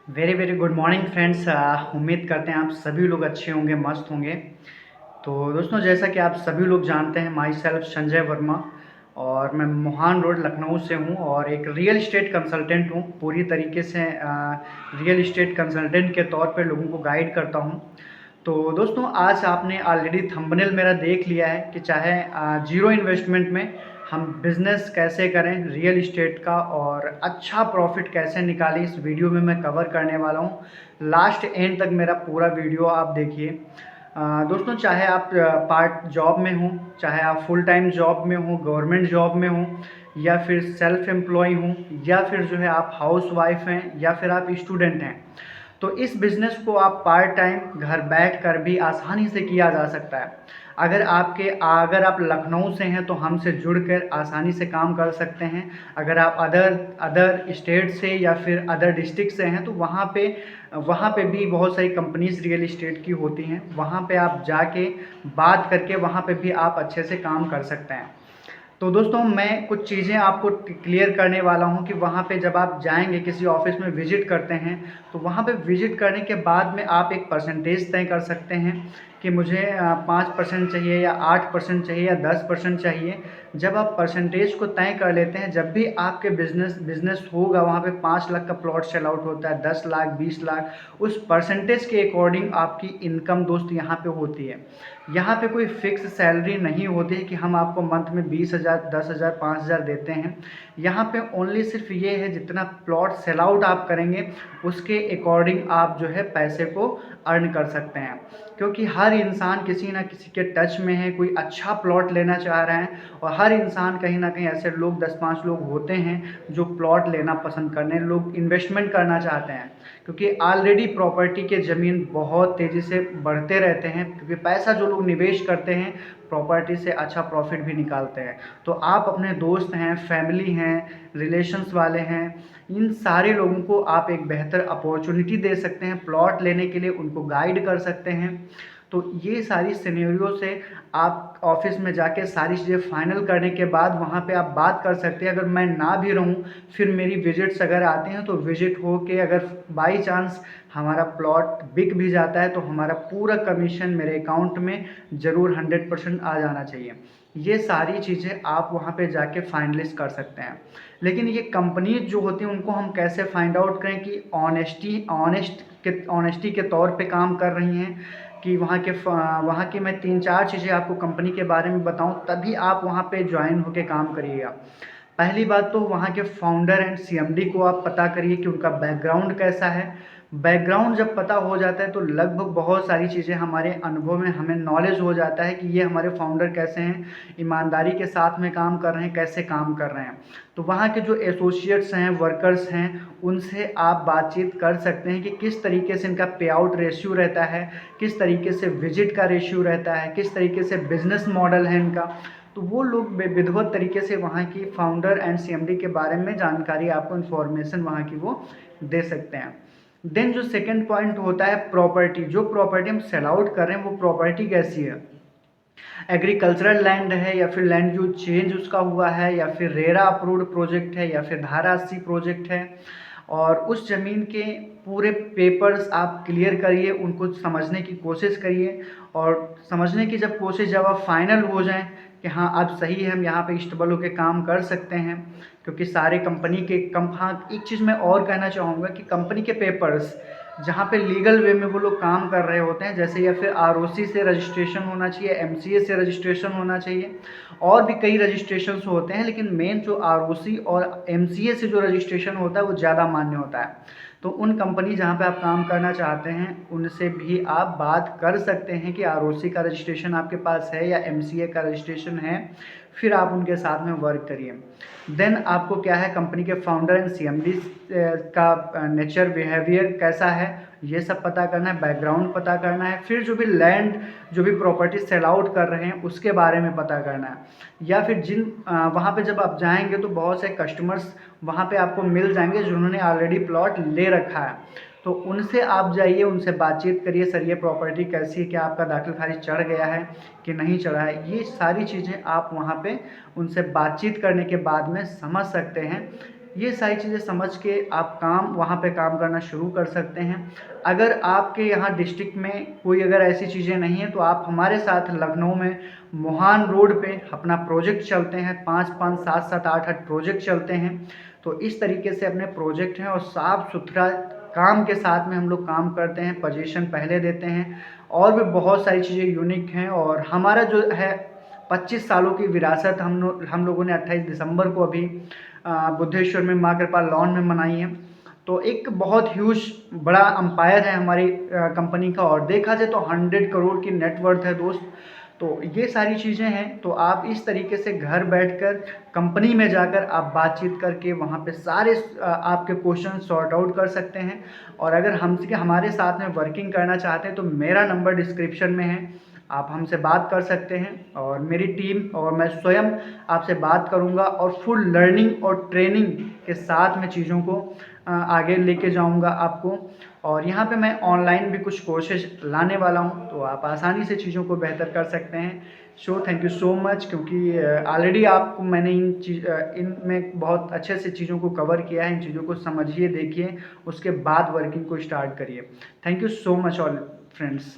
Very very good morning friends. उम्मीद करते हैं आप सभी लोग अच्छे होंगे, मस्त होंगे। तो दोस्तों, जैसा कि आप सभी लोग जानते हैं, माई सेल्फ संजय वर्मा और मैं मोहान रोड लखनऊ से हूं और एक रियल इस्टेट कंसल्टेंट हूं। पूरी तरीके से रियल इस्टेट कंसल्टेंट के तौर पे लोगों को गाइड करता हूं। तो दोस्तों, आज आपने ऑलरेडी थंबनेल मेरा देख लिया है कि चाहे जीरो इन्वेस्टमेंट में हम बिज़नेस कैसे करें रियल इस्टेट का और अच्छा प्रॉफिट कैसे निकालें, इस वीडियो में मैं कवर करने वाला हूं। लास्ट एंड तक मेरा पूरा वीडियो आप देखिए। दोस्तों, चाहे आप पार्ट जॉब में हो, चाहे आप फुल टाइम जॉब में हो, गवर्नमेंट जॉब में हो, या फिर सेल्फ एम्प्लॉय हो, या फिर जो है आप हाउस वाइफ हैं, या फिर आप स्टूडेंट हैं, तो इस बिज़नेस को आप पार्ट टाइम घर बैठ कर भी आसानी से किया जा सकता है। अगर आप लखनऊ से हैं तो हमसे जुड़कर आसानी से काम कर सकते हैं। अगर आप अदर अदर स्टेट से या फिर अदर डिस्ट्रिक्ट से हैं तो वहाँ पे भी बहुत सारी कंपनीज रियल इस्टेट की होती हैं। वहाँ पे आप जाके बात करके वहाँ पे भी आप अच्छे से काम कर सकते हैं। तो दोस्तों, मैं कुछ चीज़ें आपको क्लियर करने वाला हूं कि वहाँ पे जब आप जाएंगे, किसी ऑफिस में विजिट करते हैं, तो वहाँ पे विजिट करने के बाद में आप एक परसेंटेज तय कर सकते हैं कि मुझे 5% चाहिए या 8% चाहिए या 10% चाहिए। जब आप परसेंटेज को तय कर लेते हैं, जब भी आपके बिजनेस बिजनेस होगा, वहाँ पे 5 लाख का प्लॉट सेल आउट होता है, 10 लाख, 20 लाख, उस परसेंटेज के अकॉर्डिंग आपकी इनकम दोस्त यहाँ पे होती है। यहाँ पे कोई फिक्स सैलरी नहीं होती है कि हम आपको मंथ में 20,000, 10,000, 5,000 देते हैं। यहाँ पे ओनली सिर्फ ये है, जितना प्लॉट सेल आउट आप करेंगे उसके अकॉर्डिंग आप जो है पैसे को अर्न कर सकते हैं। क्योंकि हर इंसान किसी ना किसी के टच में है, कोई अच्छा प्लॉट लेना चाह रहा है, और हर इंसान कहीं ना कहीं ऐसे लोग 10-5 लोग होते हैं जो प्लॉट लेना पसंद करने, लोग इन्वेस्टमेंट करना चाहते हैं। क्योंकि ऑलरेडी प्रॉपर्टी के ज़मीन बहुत तेज़ी से बढ़ते रहते हैं, क्योंकि पैसा जो लोग निवेश करते हैं प्रॉपर्टी से अच्छा प्रॉफिट भी निकालते हैं। तो आप अपने दोस्त हैं, फैमिली हैं, रिलेशंस वाले हैं, इन सारे लोगों को आप एक बेहतर अपॉर्चुनिटी दे सकते हैं प्लॉट लेने के लिए, उनको गाइड कर सकते हैं। तो ये सारी सिनेरियो से आप ऑफिस में जाके सारी चीज़ें फाइनल करने के बाद वहाँ पे आप बात कर सकते हैं। अगर मैं ना भी रहूँ, फिर मेरी विजिट्स अगर आते हैं तो विजिट हो के अगर बाई चांस हमारा प्लॉट बिक भी जाता है तो हमारा पूरा कमीशन मेरे अकाउंट में ज़रूर 100% आ जाना चाहिए। ये सारी चीज़ें आप वहाँ पे जाके फाइनलिस्ट कर सकते हैं। लेकिन ये कंपनी जो होती हैं उनको हम कैसे फाइंड आउट करें कि ऑनेस्टी के तौर पे काम कर रही हैं, कि वहाँ की मैं 3-4 चीज़ें आपको कंपनी के बारे में बताऊँ, तभी आप वहाँ पे ज्वाइन होके काम करिएगा। पहली बात तो वहाँ के फाउंडर एंड सीएमडी को आप पता करिए कि उनका बैकग्राउंड कैसा है। बैकग्राउंड जब पता हो जाता है तो लगभग बहुत सारी चीज़ें हमारे अनुभव में हमें नॉलेज हो जाता है कि ये हमारे फाउंडर कैसे हैं, ईमानदारी के साथ में काम कर रहे हैं, कैसे काम कर रहे हैं। तो वहाँ के जो एसोसिएट्स हैं, वर्कर्स हैं, उनसे आप बातचीत कर सकते हैं कि किस तरीके से इनका पे आउट रेशियो रहता है, किस तरीके से विजिट का रेशियो रहता है, किस तरीके से बिजनेस मॉडल है इनका। तो वो लोग विधिवत तरीके से वहाँ की फाउंडर एंड सीएमडी के बारे में जानकारी, आपको इन्फॉर्मेशन वहाँ की वो दे सकते हैं। देन जो सेकंड पॉइंट होता है प्रॉपर्टी, जो प्रॉपर्टी हम सेल आउट कर रहे हैं वो प्रॉपर्टी कैसी है, एग्रीकल्चरल लैंड है या फिर लैंड यूज चेंज उसका हुआ है, या फिर रेरा अप्रूव्ड प्रोजेक्ट है, या फिर धारा 80 प्रोजेक्ट है। और उस ज़मीन के पूरे पेपर्स आप क्लियर करिए, उनको समझने की कोशिश करिए, और समझने की जब कोशिश जब आप फाइनल हो जाएं कि हाँ अब सही है, हम यहाँ पे स्टेबल होकर काम कर सकते हैं। क्योंकि सारे कंपनी के हाँ, एक चीज़ मैं और कहना चाहूँगा कि कंपनी के पेपर्स जहाँ पे लीगल वे में वो लोग काम कर रहे होते हैं, जैसे या फिर आरओसी से रजिस्ट्रेशन होना चाहिए, एमसीए से रजिस्ट्रेशन होना चाहिए, और भी कई रजिस्ट्रेशन होते हैं, लेकिन मेन जो आरओसी और एमसीए से जो रजिस्ट्रेशन होता है वो ज़्यादा मान्य होता है। तो उन कंपनी जहाँ पे आप काम करना चाहते हैं उनसे भी आप बात कर सकते हैं कि आरओसी का रजिस्ट्रेशन आपके पास है या एमसीए का रजिस्ट्रेशन है, फिर आप उनके साथ में वर्क करिए। देन आपको क्या है, कंपनी के फाउंडर एंड सीएमडी का नेचर, बिहेवियर कैसा है, ये सब पता करना है, बैकग्राउंड पता करना है। फिर जो भी लैंड, जो भी प्रॉपर्टी सेल आउट कर रहे हैं उसके बारे में पता करना है। या फिर वहाँ पे जब आप जाएंगे तो बहुत से कस्टमर्स वहाँ पे आपको मिल जाएंगे जिन्होंने ऑलरेडी प्लॉट ले रखा है, तो उनसे आप जाइए, उनसे बातचीत करिए, सर ये प्रॉपर्टी कैसी है, क्या आपका दाखिल खारिज चढ़ गया है कि नहीं चढ़ा है। ये सारी चीज़ें आप वहाँ पे उनसे बातचीत करने के बाद में समझ सकते हैं ये सारी चीज़ें समझ के आप वहाँ पे काम करना शुरू कर सकते हैं। अगर आपके यहाँ डिस्ट्रिक्ट में कोई अगर ऐसी चीज़ें नहीं हैं तो आप हमारे साथ लखनऊ में मुहान रोड पे अपना प्रोजेक्ट चलते हैं, 5-5, 7-7, 8-8 प्रोजेक्ट चलते हैं। तो इस तरीके से अपने प्रोजेक्ट हैं और साफ़ सुथरा काम के साथ में हम लोग काम करते हैं, पोजीशन पहले देते हैं और भी बहुत सारी चीज़ें यूनिक हैं। और हमारा जो है 25 सालों की विरासत हम लोगों ने 28 दिसंबर को अभी बुद्धेश्वर में माँ कृपा लॉन में मनाई है। तो एक बहुत ह्यूज बड़ा अंपायर है हमारी कंपनी का और देखा जाए तो 100 करोड़ की नेटवर्थ है दोस्त। तो ये सारी चीज़ें हैं, तो आप इस तरीके से घर बैठकर कंपनी में जाकर आप बातचीत करके वहाँ पे सारे आपके क्वेश्चन सॉर्ट आउट कर सकते हैं। और अगर हमारे साथ में वर्किंग करना चाहते हैं तो मेरा नंबर डिस्क्रिप्शन में है, आप हमसे बात कर सकते हैं और मेरी टीम और मैं स्वयं आपसे बात करूंगा और फुल लर्निंग और ट्रेनिंग के साथ में चीज़ों को आगे लेके जाऊंगा आपको। और यहाँ पे मैं ऑनलाइन भी कुछ कोर्सेज लाने वाला हूँ, तो आप आसानी से चीज़ों को बेहतर कर सकते हैं। थैंक यू सो मच, क्योंकि ऑलरेडी आपको मैंने इनमें बहुत अच्छे से चीज़ों को कवर किया है। इन चीज़ों को समझिए, देखिए, उसके बाद वर्किंग को स्टार्ट करिए। Thank you so much all friends.